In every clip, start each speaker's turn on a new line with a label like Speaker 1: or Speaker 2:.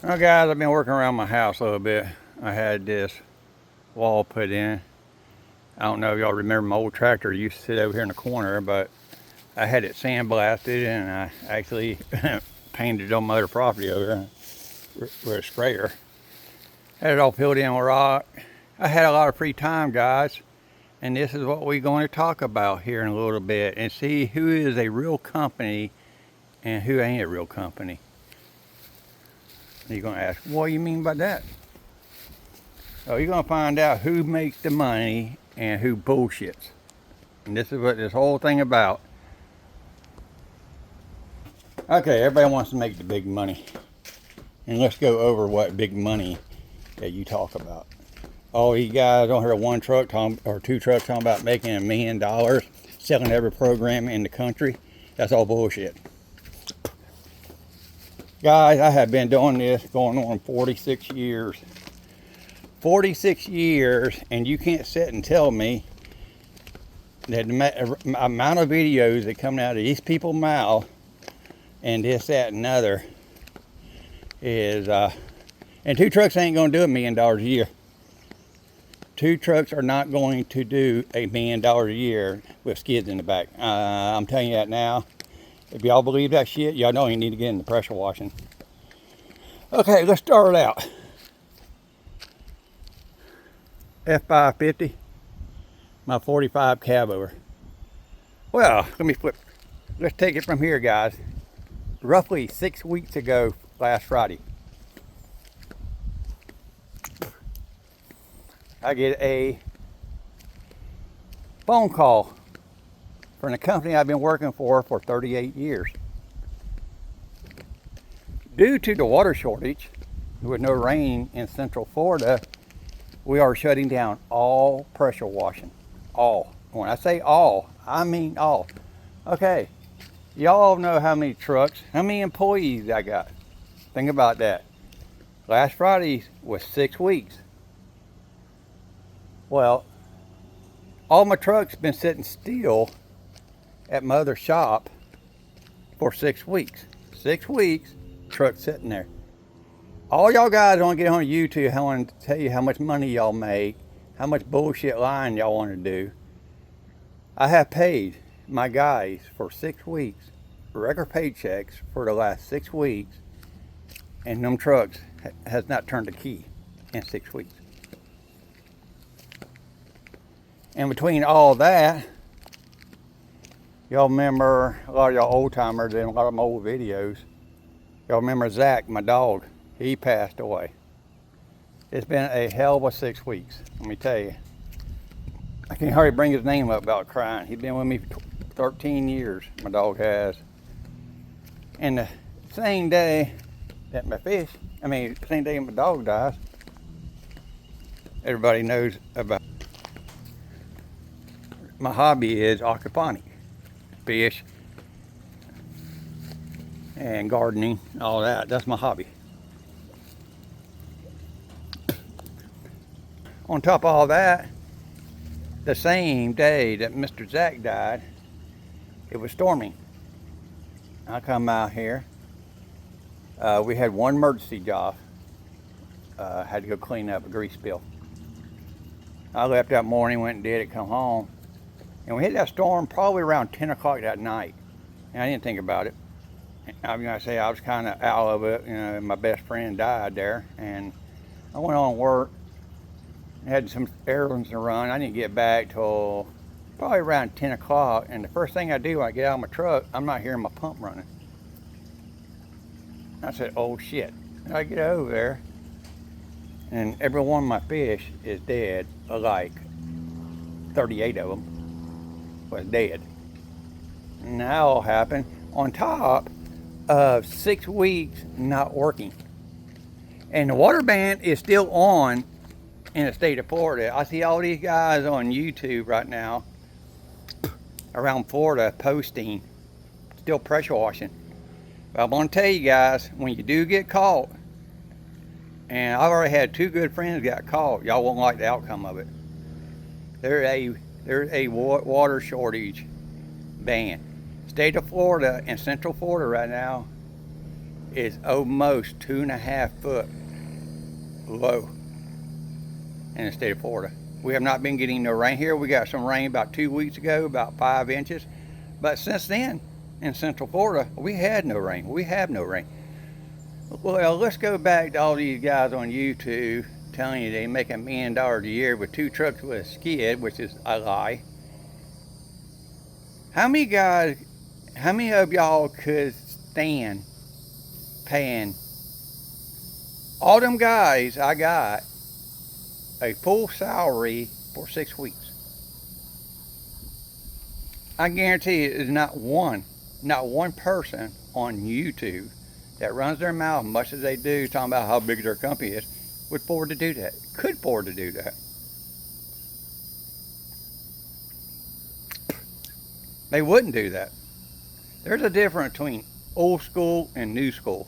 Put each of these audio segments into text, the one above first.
Speaker 1: Well, guys, I've been working around my house a little bit. I had this wall put in. I don't know if y'all remember my old tractor used to sit over here in the corner, but I had it sandblasted and I actually painted it on my other property over there with a sprayer. Had it all filled in with rock. I had a lot of free time, guys, and this is what we're going to talk about here in a little bit and see who is a real company and who ain't a real company. You're going to ask, what do you mean by that? Oh, you're going to find out who makes the money and who bullshits. And this is what this whole thing about. Okay, everybody wants to make the big money. And let's go over what big money that you talk about. Oh, you guys don't hear one truck talking, or two trucks talking about making $1 million, selling every program in the country. That's all bullshit. Guys, I have been doing this going on 46 years. 46 years, and you can't sit and tell me that the amount of videos that come out of these people's mouth and this, that, and another is, and two trucks ain't going to do $1 million a year. Two trucks are not going to do $1 million a year with skids in the back. I'm telling you that now. If y'all believe that shit, y'all know you need to get into pressure washing. Okay, let's start out. F550, my 45 cab over. Well, let me flip. Let's take it from here, guys. Roughly 6 weeks ago, last Friday, I get a phone call from a company I've been working for 38 years. Due to the water shortage, with no rain in Central Florida, we are shutting down all pressure washing. All. When I say all, I mean all. Okay, y'all know how many trucks, how many employees I got. Think about that. Last Friday was 6 weeks. Well, all my trucks been sitting still at my other shop for 6 weeks. 6 weeks, truck sitting there. All y'all guys want to get on YouTube, I want to tell you how much money y'all make, how much bullshit lying y'all want to do. I have paid my guys for 6 weeks, regular paychecks for the last 6 weeks, and them trucks has not turned a key in 6 weeks. And between all that, y'all remember, a lot of y'all old timers and a lot of my old videos, y'all remember Zach, my dog. He passed away. It's been a hell of a 6 weeks, let me tell you. I can hardly bring his name up without crying. He's been with me for 13 years, my dog has. And the same day that same day my dog dies, everybody knows about my hobby is aquaponics, fish and gardening, all that. That's my hobby. On top of all that, the same day that Mr. Zach died, it was storming. I come out here. We had one emergency job. Had to go clean up a grease spill. I left that morning, went and did it, come home. And we hit that storm probably around 10 o'clock that night. And I didn't think about it. I'm gonna say I was kind of out of it. You know, my best friend died there, and I went on work. Had some errands to run. I didn't get back till probably around 10 o'clock. And the first thing I do when I get out of my truck, I'm not hearing my pump running. I said, oh shit. And I get over there, and every one of my fish is dead. Like 38 of them was dead. And that all happened on top of 6 weeks not working. And the water ban is still on in the state of Florida. I see all these guys on YouTube right now around Florida posting still pressure washing. But I'm gonna tell you guys, when you do get caught, and I've already had 2 good friends got caught, y'all won't like the outcome of it. There's a water shortage ban. State of Florida and Central Florida right now is almost 2.5 foot low in the state of Florida. We have not been getting no rain here. We got some rain about 2 weeks ago, about 5 inches. But since then, in Central Florida, we had no rain. We have no rain. Well, let's go back to all these guys on YouTube telling you they make $1 million a year with 2 trucks with a skid, which is a lie. How many of y'all could stand paying all them guys I got a full salary for 6 weeks? I guarantee you there's not one person on YouTube that runs their mouth much as they do talking about how big their company is would afford to do that, could afford to do that. They wouldn't do that. There's a difference between old school and new school.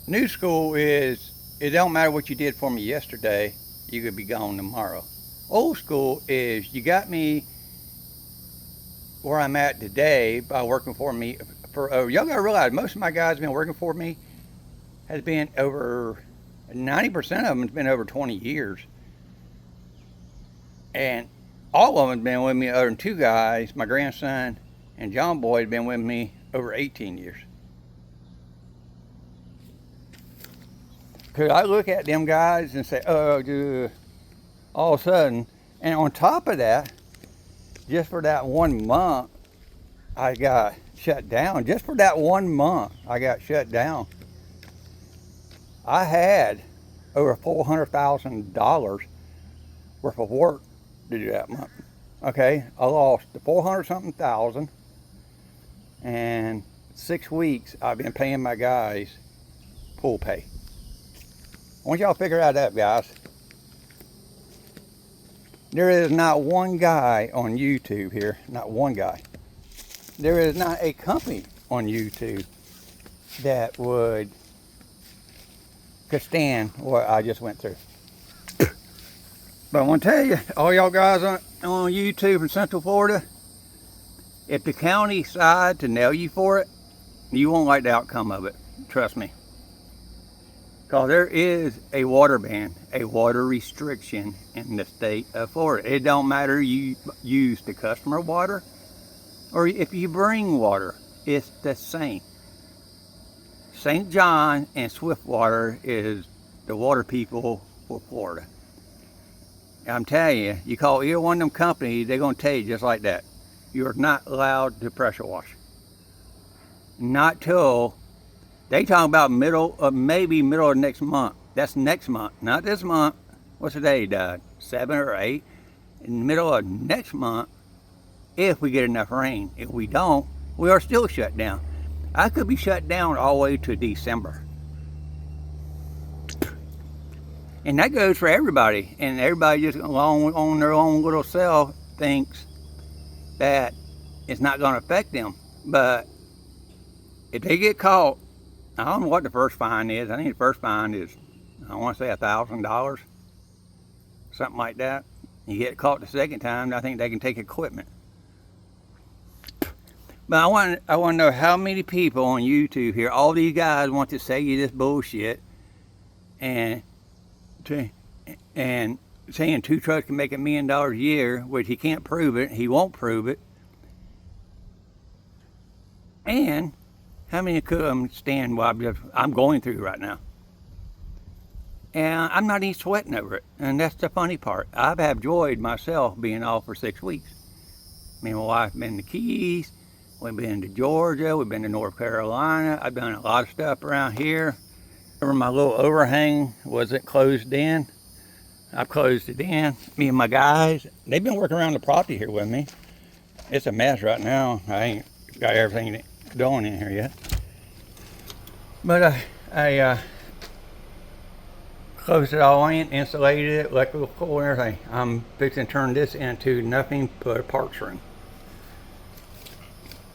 Speaker 1: New school is, it don't matter what you did for me yesterday, you could be gone tomorrow. Old school is, you got me where I'm at today by working for me for, y'all gotta realize most of my guys have been working for me has been over, 90% of them has been over 20 years. And all of them have been with me other than 2 guys, my grandson and John Boy have been with me over 18 years. Cause I look at them guys and say, oh, dude, all of a sudden, and on top of that, just for that 1 month, I got shut down. Just for that 1 month, I got shut down. I had over $400,000 worth of work to do that month. Okay, I lost the 400-something thousand, and 6 weeks I've been paying my guys full pay. I want y'all to figure that out, guys. There is not one guy on YouTube here, not one guy. There is not a company on YouTube that could stand what I just went through. But I want to tell you, all y'all guys on YouTube in Central Florida, if the county decide to nail you for it, you won't like the outcome of it. Trust me. Because there is a water ban, a water restriction in the state of Florida. It don't matter you use the customer water or if you bring water, it's the same. St. John and Swiftwater is the water people for Florida. I'm telling you, you call either one of them companies, they're going to tell you just like that. You're not allowed to pressure wash. Not till, they talk about maybe middle of next month. That's next month, not this month. What's the day, Dad? 7 or 8. In the middle of next month, if we get enough rain. If we don't, we are still shut down. I could be shut down all the way to December. And that goes for everybody. And everybody just along on their own little self thinks that it's not going to affect them. But if they get caught, I don't know what the first fine is. I think the first fine is, I want to say $1,000. Something like that. You get caught the second time, I think they can take equipment. But I want to know how many people on YouTube here, all these guys want to say you this bullshit and saying 2 trucks can make $1 million a year, which he can't prove it, he won't prove it. And how many could stand what I'm going through right now? And I'm not even sweating over it. And that's the funny part. I've enjoyed myself being off for 6 weeks. Me and my wife have been to Keys. We've been to Georgia. We've been to North Carolina. I've done a lot of stuff around here. Remember my little overhang wasn't closed in? I've closed it in. Me and my guys, they've been working around the property here with me. It's a mess right now. I ain't got everything going in here yet. But I closed it all in, insulated it, electrical and everything. I'm fixing to turn this into nothing but a parks room.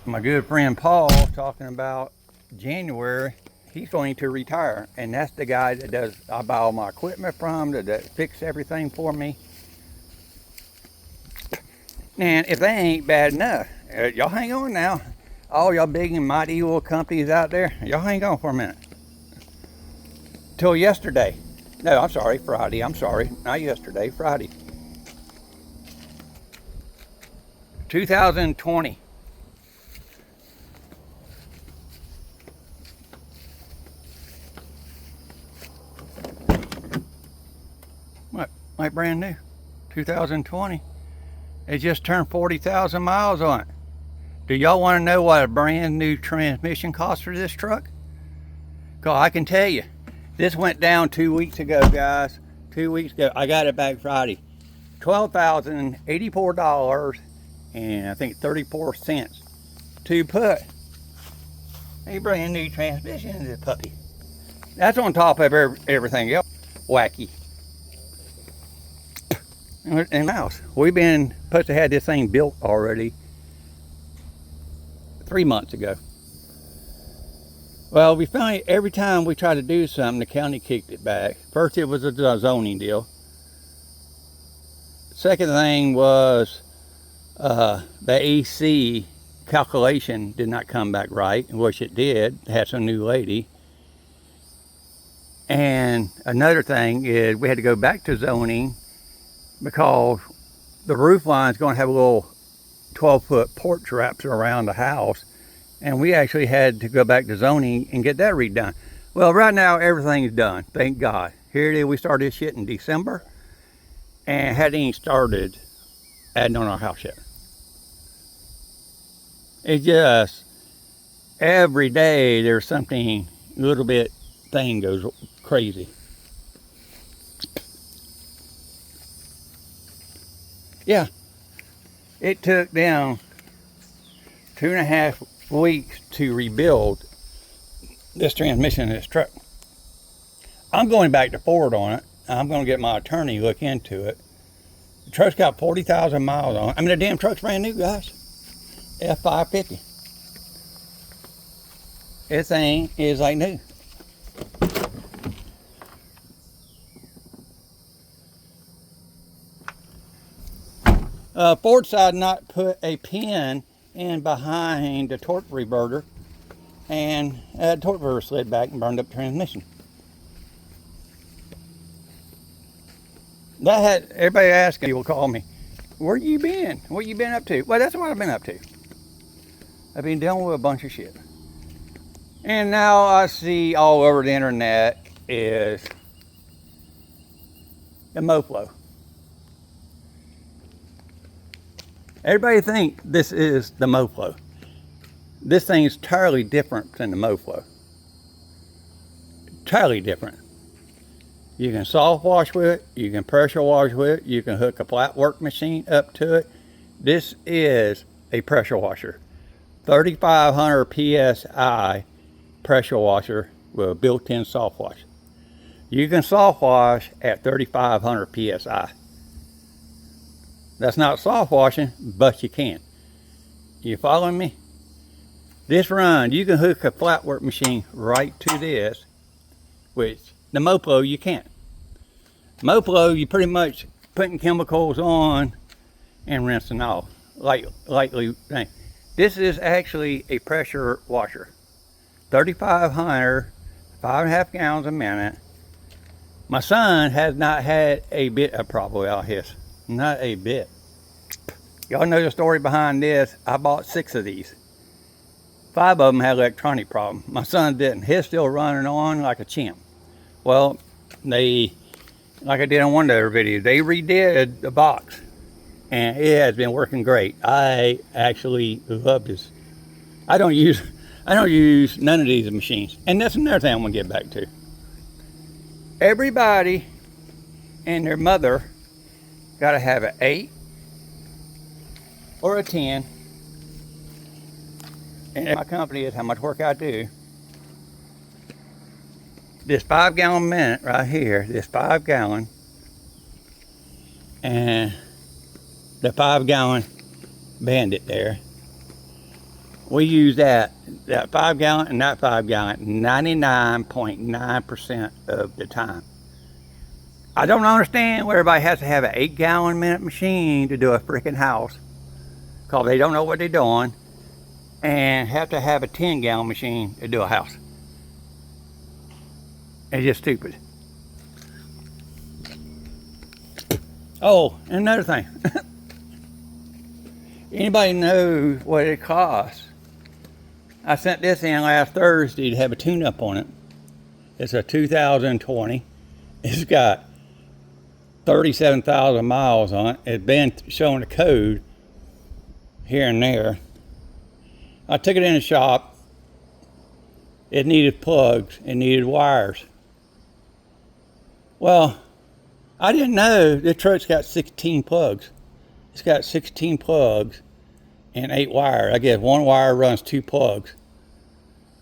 Speaker 1: My good friend Paul talking about January, he's going to retire, and that's the guy that does, I buy all my equipment from, that fix everything for me. And if that ain't bad enough, Y'all hang on now. All y'all big and mighty oil companies out there, y'all hang on for a minute. Till yesterday. No, I'm sorry, Friday. I'm sorry, not yesterday, Friday. 2020. What? Like brand new. 2020. It just turned 40,000 miles on it. Do y'all want to know what a brand new transmission costs for this truck? Cause I can tell you, this went down 2 weeks ago, guys. 2 weeks ago. I got it back Friday. $12,084 and I think 34 cents to put a brand new transmission in this puppy. That's on top of everything else. Wacky. And mouse. We've been supposed to have this thing built already 3 months ago. Well, we finally, every time we tried to do something, the county kicked it back. First, it was a zoning deal. Second thing was the AC calculation did not come back right, which it did. It had some new lady. And another thing is we had to go back to zoning because the roof line is going to have a little 12-foot porch wraps around the house, and we actually had to go back to zoning and get that redone. Well, right now everything is done, thank God. Here it is. We started this shit in December and hadn't even started adding on our house yet. It just, every day there's something, a little bit thing goes crazy. Yeah, it took them 2.5 weeks to rebuild this transmission in this truck. I'm going back to Ford on it. I'm going to get my attorney to look into it. The truck's got 40,000 miles on it. I mean, the damn truck's brand new, guys. F550. This thing is like new. Ford decided not to put a pin in behind the torque reverter, and the torque reverter slid back and burned up the transmission. That had everybody asking, people call me, where you been? What you been up to? Well, that's what I've been up to. I've been dealing with a bunch of shit. And now I see all over the internet is the MoFlow. Everybody think this is the MoFlow. This thing is entirely different than the MoFlow. Entirely different. You can soft wash with it, you can pressure wash with it, you can hook a flat work machine up to it. This is a pressure washer. 3,500 PSI pressure washer with a built-in soft wash. You can soft wash at 3,500 PSI. That's not soft washing, but you can. You following me? This run, you can hook a flat work machine right to this, which the MoFlow you can't. MoFlow, you pretty much putting chemicals on and rinsing off, lightly. This is actually a pressure washer. 3,500, 5.5 gallons a minute. My son has not had a bit of problem out his. Not a bit. Y'all know the story behind this. I bought 6 of these. 5 of them had electronic problem. My son didn't. His still running on like a champ. Well, they, like I did on one of their videos, they redid the box. And it has been working great. I actually love this. I don't use none of these machines. And that's another thing I'm gonna get back to. Everybody and their mother got to have an 8 or a 10. And my company is how much work I do. This 5 gallon minute right here, this 5 gallon, and the 5 gallon Bandit there. We use that 5 gallon and that 5 gallon 99.9% of the time. I don't understand why everybody has to have an 8 gallon minute machine to do a freaking house. because they don't know what they're doing and have to have a 10-gallon machine to do a house. It's just stupid. Oh, and another thing. Anybody know what it costs? I sent this in last Thursday to have a tune-up on it. It's a 2020. It's got 37,000 miles on it. It's been showing the code here and there. I took it in the shop. It needed plugs. It needed wires. Well, I didn't know the truck's got 16 plugs. It's got 16 plugs and 8 wires. I guess one wire runs 2 plugs.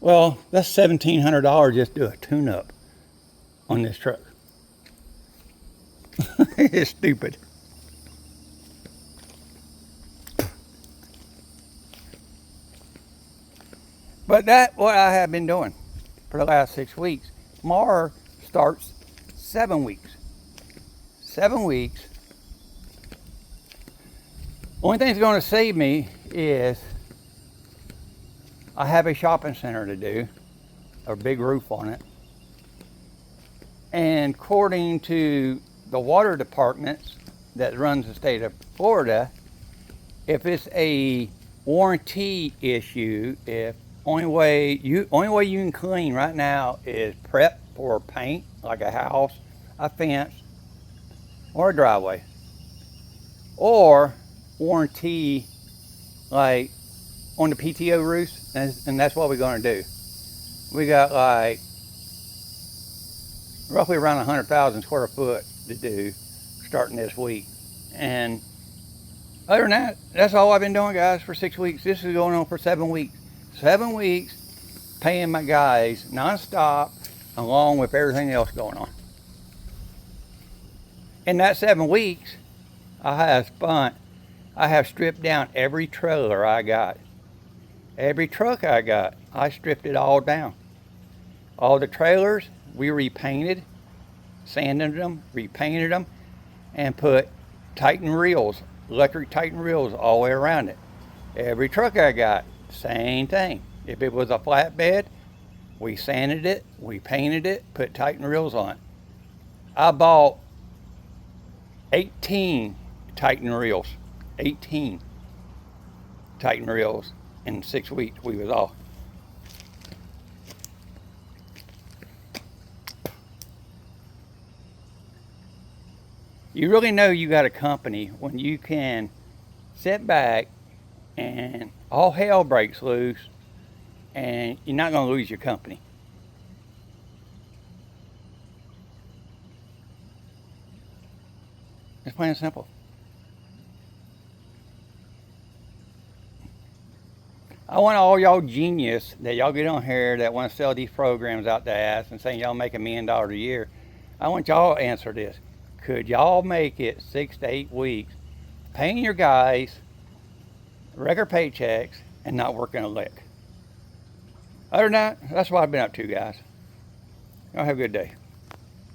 Speaker 1: Well, that's $1,700 just to do a tune-up on this truck. It's stupid. But that's what I have been doing for the last 6 weeks. Tomorrow starts 7 weeks. 7 weeks. Only thing that's going to save me is I have a shopping center to do, a big roof on it. And according to the water department that runs the state of Florida, if it's a warranty issue, if only way you can clean right now is prep for paint, like a house, a fence, or a driveway, or warranty like on the PTO roofs, and that's what we're going to do. We got like roughly around 100,000 square foot to do starting this week. And other than that, that's all I've been doing, guys, for 6 weeks. This is going on for 7 weeks. 7 weeks paying my guys nonstop, along with everything else going on. In that 7 weeks, I have stripped down every trailer I got. Every truck I got, I stripped it all down. All the trailers, we repainted, sanded them, repainted them, and put Titan reels, electric Titan reels all the way around it. Every truck I got, same thing. If it was a flatbed, we sanded it, we painted it, put Titan reels on it. I bought 18 Titan reels. 18 Titan reels in 6 weeks we was off. You really know you got a company when you can sit back and all hell breaks loose and you're not going to lose your company. It's plain and simple. I want all y'all genius that y'all get on here that want to sell these programs out the ass and saying y'all make $1 million a year. I want y'all to answer this. Could y'all make it 6 to 8 weeks paying your guys regular paychecks and not working a lick? Other than that, that's what I've been up to, guys. Y'all have a good day.